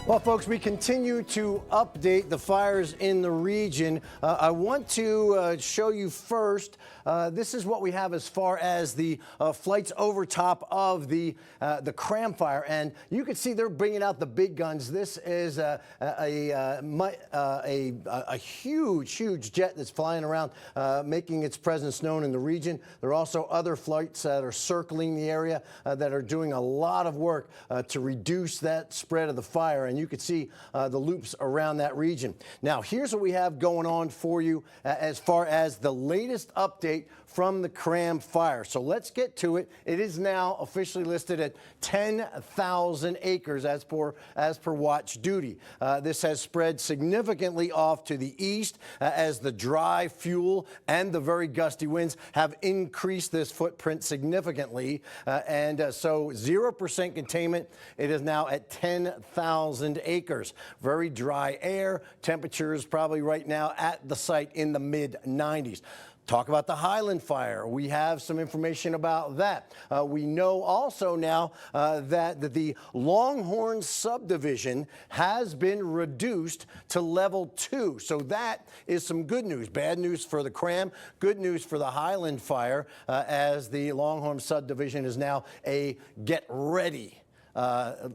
Well, folks, we continue to update the fires in the region. I want to show you first, this is what we have as far as the flights over top of the Cram fire. And you can see they're bringing out the big guns. This is a huge jet that's flying around, making its presence known in the region. There are also other flights that are circling the area that are doing a lot of work to reduce that spread of the fire. And you can see the loops around that region. Now, here's what we have going on for you as far as the latest update from the Cram fire. So let's get to it. It is now officially listed at 10,000 acres as per watch duty. This has spread significantly off to the east as the dry fuel and the very gusty winds have increased this footprint significantly. So 0% containment. It is now at 10,000 acres. Very dry air. Temperatures probably right now at the site in the mid-90s. Talk about the Highland fire. We have some information about that. We know also now that the Longhorn subdivision has been reduced to level 2. So that is some good news. Bad news for the Cram, good news for the Highland fire as the Longhorn subdivision is now a get ready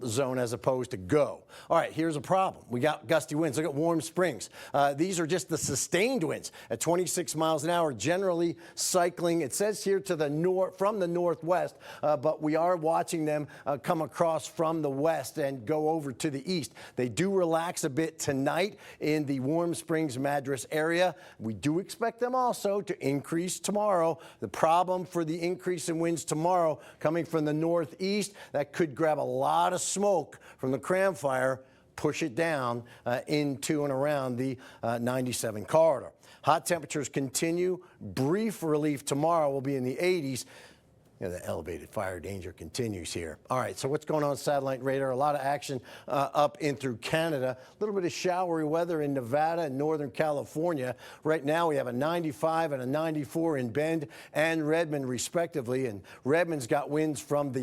zone as opposed to go. All right, here's a problem. We got gusty winds. Look at Warm Springs. These are just the sustained winds at 26 miles an hour, generally cycling. It says here to the north, from the northwest, but we are watching them come across from the west and go over to the east. They do relax a bit tonight in the Warm Springs, Madras area. We do expect them also to increase tomorrow. The problem for the increase in winds tomorrow coming from the northeast, that could grab a lot of smoke from the Cram fire, push it down into and around the 97 corridor. Hot temperatures continue. Brief relief tomorrow will be in the 80s. The elevated fire danger continues here. All right, so what's going on satellite radar? A lot of action up in through Canada. A little bit of showery weather in Nevada and Northern California. Right now we have a 95 and a 94 in Bend and Redmond respectively. And Redmond's got winds from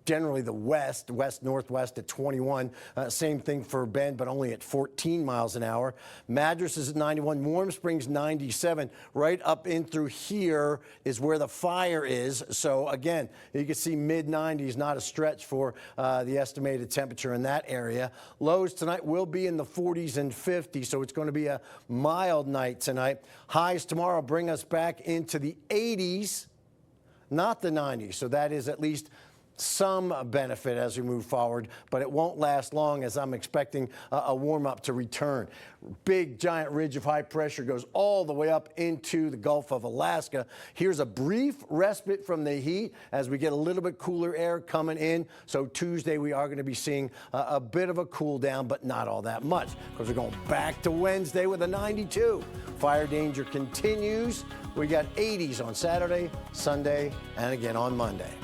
generally the west-northwest at 21. Same thing for Bend, but only at 14 miles an hour. Madras is at 91. Warm Springs 97. Right up in through here is where the fire is. So again, you can see mid-90s, not a stretch for the estimated temperature in that area. Lows tonight will be in the 40s and 50s, so it's going to be a mild night tonight. Highs tomorrow bring us back into the 80s, not the 90s. So that is at least some benefit as we move forward, but it won't last long as I'm expecting a warm-up to return. Big giant ridge of high pressure goes all the way up into the Gulf of Alaska. Here's a brief respite from the heat as we get a little bit cooler air coming in. So Tuesday we are going to be seeing a bit of a cool down, but not all that much because we're going back to Wednesday with a 92. Fire danger continues. We got 80s on Saturday, Sunday, and again on Monday.